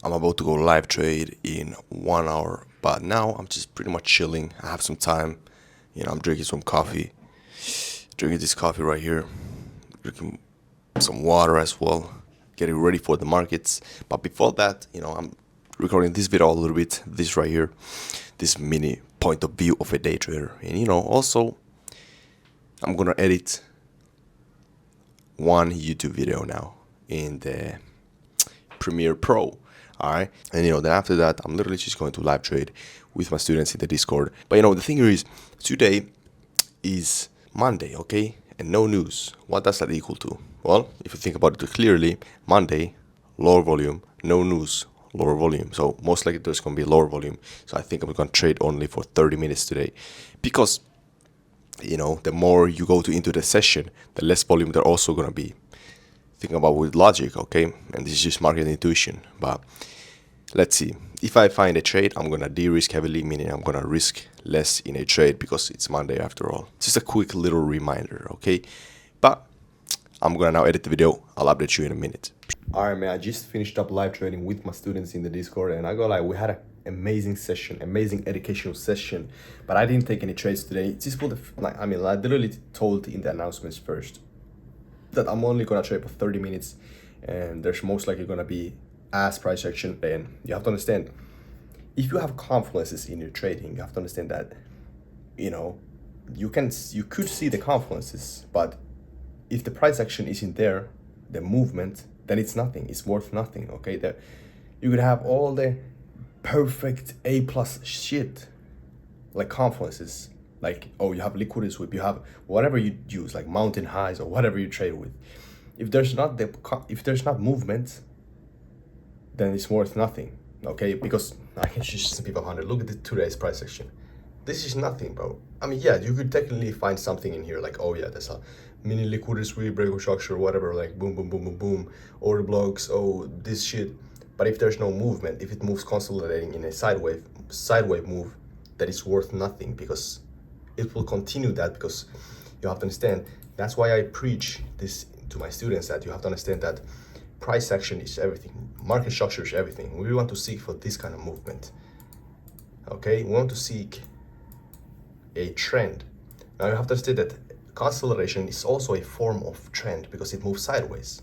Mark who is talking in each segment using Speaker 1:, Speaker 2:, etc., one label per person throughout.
Speaker 1: I'm about to go live trade in 1 hour, but now I'm just pretty much chilling. I have some time. I'm drinking some coffee, drinking this coffee right here, drinking some water as well, getting ready for the markets. But before that, I'm recording this video a little bit, this right here, this mini point of view of a day trader. And also I'm gonna edit one YouTube video now in the Premiere Pro. All right. And then after that, I'm literally just going to live trade with my students in the Discord. But the thing here is, today is Monday, okay? And no news. What does that equal to? Well, if you think about it clearly, Monday, lower volume, no news, lower volume. So most likely there's going to be lower volume. So I think I'm going to trade only for 30 minutes today, because the more you go into the session, the less volume there also going to be. Thinking about with logic, okay? And this is just market intuition. But let's see. If I find a trade, I'm gonna de-risk heavily, meaning I'm gonna risk less in a trade because it's Monday after all. Just a quick little reminder, okay? But I'm gonna now edit the video. I'll update you in a minute. Alright, man, I just finished up live trading with my students in the Discord, and I got we had an amazing session, amazing educational session. But I didn't take any trades today. Just for I literally told in the announcements first that I'm only gonna trade for 30 minutes, and there's most likely gonna be as price action. And you have to understand, if you have confluences in your trading, you have to understand that you could see the confluences, but if the price action isn't there, the movement, then it's nothing. It's worth nothing. Okay, that you could have all the perfect A plus shit like confluences, like, oh, you have liquidity sweep, you have whatever you use, like mountain highs or whatever you trade with. If there's not movement, then it's worth nothing. Okay, because I can just simply 100. Look at today's price action. This is nothing, bro. Yeah, you could technically find something in here, like, oh yeah, there's a mini liquidity sweep, break structure, whatever, like boom, boom, boom, boom, boom, order blocks, oh, this shit. But if there's no movement, if it moves consolidating in a sideways move, that is worth nothing, because it will continue that. Because you have to understand, that's why I preach this to my students, that you have to understand that price action is everything, market structure is everything. We want to seek for this kind of movement. Okay, we want to seek a trend. Now you have to understand that consolidation is also a form of trend, because it moves sideways.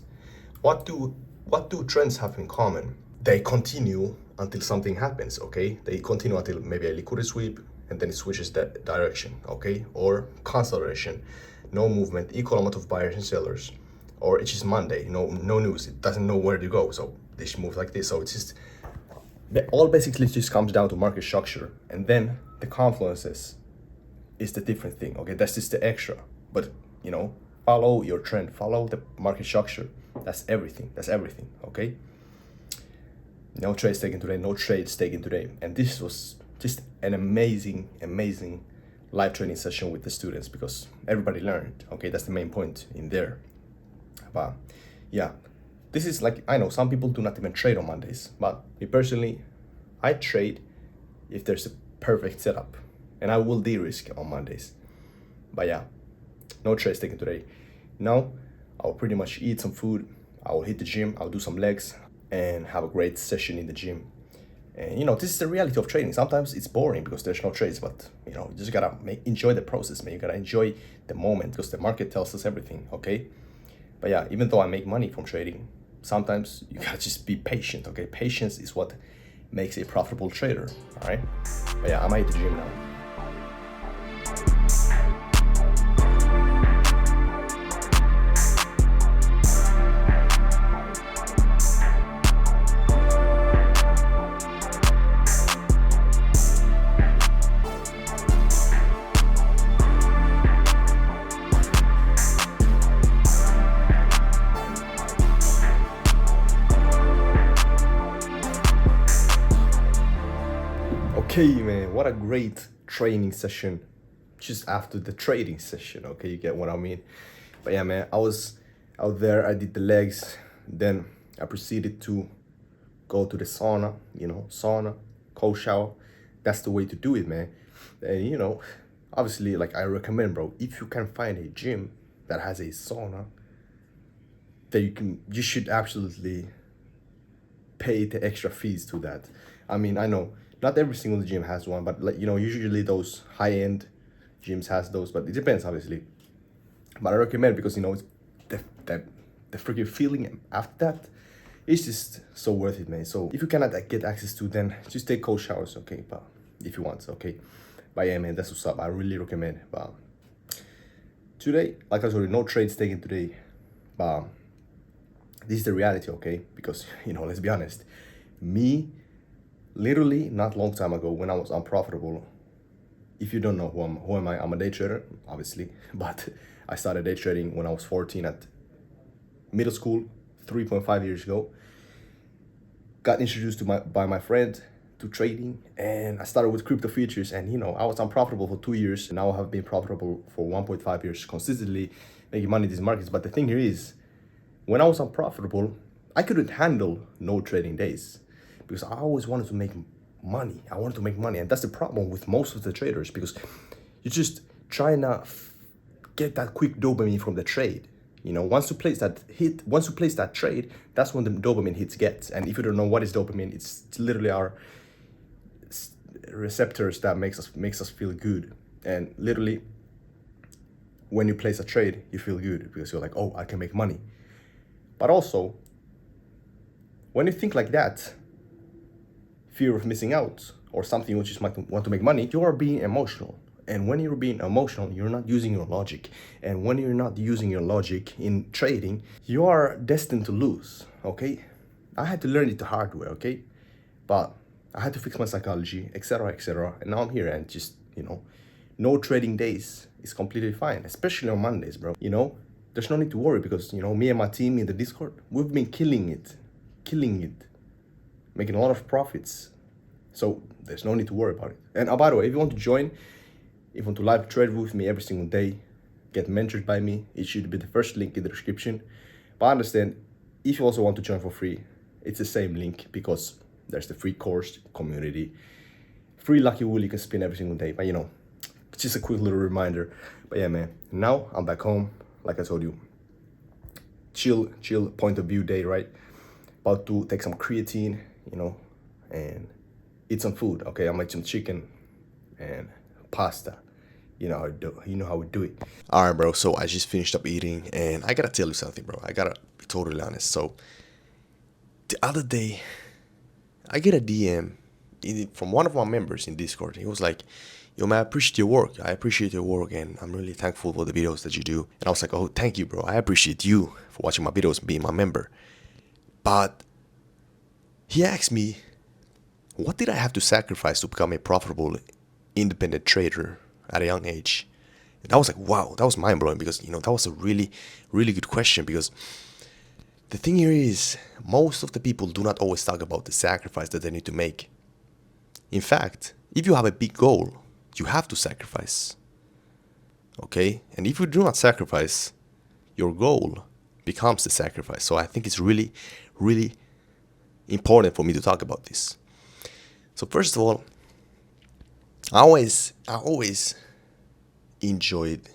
Speaker 1: What do trends have in common? They continue until something happens. Okay, they continue until maybe a liquidity sweep, and then it switches that direction. Okay, or consolidation, no movement, equal amount of buyers and sellers, or it's just Monday, no news, it doesn't know where to go, so they should move like this. So it's just, all basically just comes down to market structure, and then the confluences is the different thing. Okay, that's just the extra. But follow your trend, follow the market structure. That's everything. Okay, no trades taken today. And this was just an amazing live training session with the students, because everybody learned. Okay, that's the main point in there. But yeah, this is like, I know some people do not even trade on Mondays, but me personally, I trade if there's a perfect setup, and I will de-risk on Mondays. But yeah, no trades taken today. Now I'll pretty much eat some food, I'll hit the gym, I'll do some legs, and have a great session in the gym. And this is the reality of trading. Sometimes it's boring because there's no trades, but you just gotta enjoy the process, man. You gotta enjoy the moment, because the market tells us everything. Okay, but yeah, even though I make money from trading, sometimes you gotta just be patient. Okay, patience is what makes a profitable trader. All right, but yeah, I'm at the gym now. Okay, man, what a great training session just after the trading session. Okay, you get what I mean? But yeah, man, I was out there, I did the legs, then I proceeded to go to the sauna, sauna, cold shower. That's the way to do it, man. And obviously, like, I recommend, bro, if you can find a gym that has a sauna, that you should absolutely pay the extra fees to that. I mean, I know not every single gym has one, but like, usually those high-end gyms has those, but it depends obviously. But I recommend it because it's the, the, the freaking feeling after that, it's just so worth it, man. So if you cannot get access to, then just take cold showers, okay? But if you want, okay. But yeah, man, that's what's up. I really recommend it. But today, like I told you, no trades taken today. But this is the reality, okay? Because let's be honest, me, literally not long time ago when I was unprofitable. If you don't know who am I? I'm a day trader, obviously. But I started day trading when I was 14 at middle school, 3.5 years ago. Got introduced to by my friend to trading, and I started with crypto futures, and I was unprofitable for 2 years. Now I have been profitable for 1.5 years, consistently making money in these markets. But the thing here is, when I was unprofitable, I couldn't handle no trading days because I always wanted to make money. I wanted to make money, and that's the problem with most of the traders, because you're just trying to get that quick dopamine from the trade. Once you place that trade, that's when the dopamine hits gets. And if you don't know what is dopamine, it's literally our receptors that makes us feel good. And literally, when you place a trade, you feel good because you're like, oh, I can make money. But also, when you think like that, fear of missing out or something which is might want to make money, you are being emotional. And when you're being emotional, you're not using your logic. And when you're not using your logic in trading, you are destined to lose, okay? I had to learn it the hard way, okay? But I had to fix my psychology, etc., etc. And now I'm here, and just, no trading days is completely fine, especially on Mondays, bro. There's no need to worry because, me and my team in the Discord, we've been killing it, making a lot of profits. So there's no need to worry about it. And by the way, if you want to join, if you want to live trade with me every single day, get mentored by me, it should be the first link in the description. But understand, if you also want to join for free, it's the same link, because there's the free course, community, free lucky wheel you can spin every single day. But just a quick little reminder. But yeah, man, now I'm back home. Like I told you, chill point of view day, right? About to take some creatine, and eat some food. Okay, I made some chicken and pasta. You know how we do it. All right, bro. So I just finished up eating, and I gotta tell you something, bro. I gotta be totally honest. So the other day, I get a DM from one of my members in Discord. He was like, "Yo, man, I appreciate your work. I appreciate your work, and I'm really thankful for the videos that you do." And I was like, "Oh, thank you, bro. I appreciate you for watching my videos and being my member." But he asked me, what did I have to sacrifice to become a profitable independent trader at a young age? And I was like, wow, that was mind-blowing, because that was a really, really good question. Because the thing here is, most of the people do not always talk about the sacrifice that they need to make. In fact, if you have a big goal, you have to sacrifice. Okay? And if you do not sacrifice, your goal becomes the sacrifice. So I think it's really, really important for me to talk about this. So first of all, I always enjoyed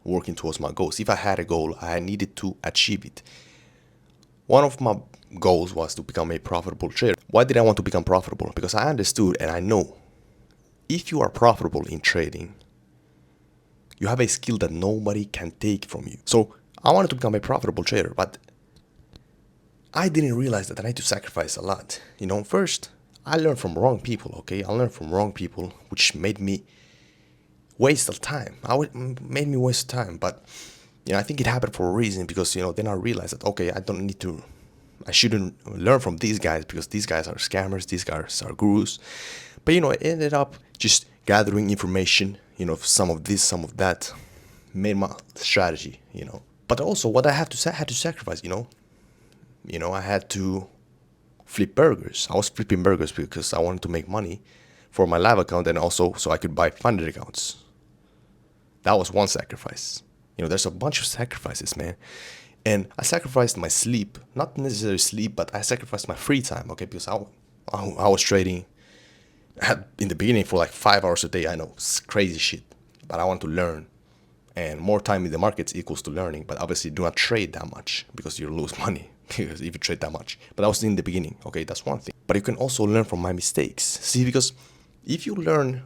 Speaker 1: working towards my goals. If I had a goal, I needed to achieve it. One of my goals was to become a profitable trader. Why did I want to become profitable? Because I understood and I know if you are profitable in trading, you have a skill that nobody can take from you. So I wanted to become a profitable trader, but I didn't realize that I need to sacrifice a lot. First, I learned from wrong people, okay? I learned from wrong people, which made me waste of time. Made me waste time, but I think it happened for a reason, because then I realized that, okay, I shouldn't learn from these guys, because these guys are scammers, these guys are gurus. But I ended up just gathering information, some of this, some of that, made my strategy, But also, what I had to sacrifice, I had to flip burgers. I was flipping burgers because I wanted to make money for my live account, and also so I could buy funded accounts. That was one sacrifice. There's a bunch of sacrifices, man. And I sacrificed my sleep, not necessarily sleep, but I sacrificed my free time, okay? Because I was trading in the beginning for like 5 hours a day. I know, it's crazy shit, but I want to learn. And more time in the markets equals to learning. But obviously do not trade that much, because you lose money. because if you trade that much. But that was in the beginning. Okay, that's one thing. But you can also learn from my mistakes. See, because if you learn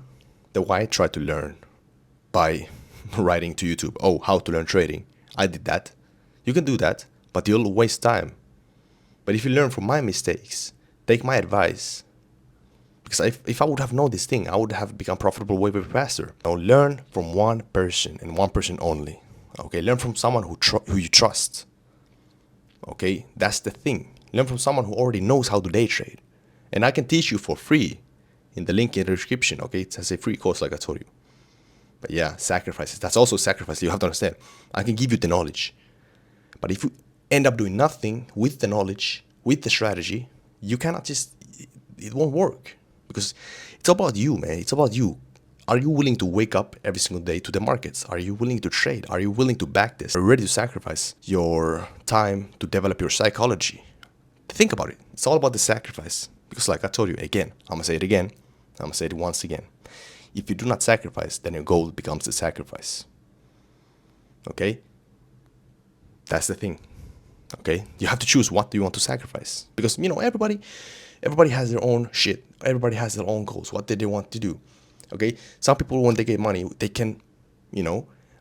Speaker 1: the way I try to learn by writing to YouTube, oh, how to learn trading, I did that. You can do that, but you'll waste time. But if you learn from my mistakes, take my advice. Because if I would have known this thing, I would have become profitable way faster. Now learn from one person and one person only. Okay, learn from someone who you trust. Okay, that's the thing. Learn from someone who already knows how to day trade. And I can teach you for free in the link in the description. Okay, it's a free course like I told you. But yeah, sacrifices. That's also sacrifice. You have to understand. I can give you the knowledge. But if you end up doing nothing with the knowledge, with the strategy, you cannot just, it won't work. Because it's about you, man. It's about you. Are you willing to wake up every single day to the markets? Are you willing to trade? Are you willing to back this? Are you ready to sacrifice your time to develop your psychology? Think about it. It's all about the sacrifice. Because like I told you, again, I'm going to say it again. I'm going to say it once again. If you do not sacrifice, then your goal becomes the sacrifice. Okay? That's the thing. Okay? You have to choose what do you want to sacrifice. Because, everybody has their own shit. Everybody has their own goals. What did they want to do? Okay? Some people, when they get money, they can,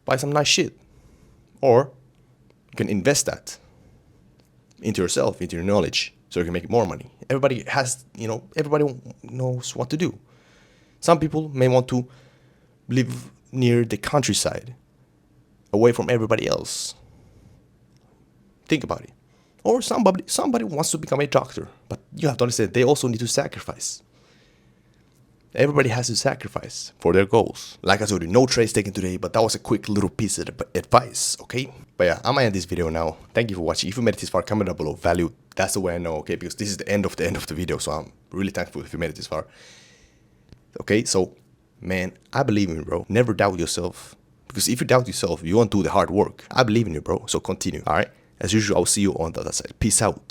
Speaker 1: buy some nice shit. Or you can invest that into yourself, into your knowledge, so you can make more money. Everybody has, everybody knows what to do. Some people may want to live near the countryside, away from everybody else. Think about it. Or somebody wants to become a doctor, but you have to understand they also need to sacrifice. Everybody has to sacrifice for their goals. Like I told you, no trades taken today, but that was a quick little piece of advice, okay? But yeah, I'm gonna end this video now. Thank you for watching. If you made it this far, comment down below. Value, that's the way I know, okay? Because this is the end of the video, so I'm really thankful if you made it this far. Okay, so, man, I believe in you, bro. Never doubt yourself. Because if you doubt yourself, you won't do the hard work. I believe in you, bro, so continue, alright? As usual, I'll see you on the other side. Peace out.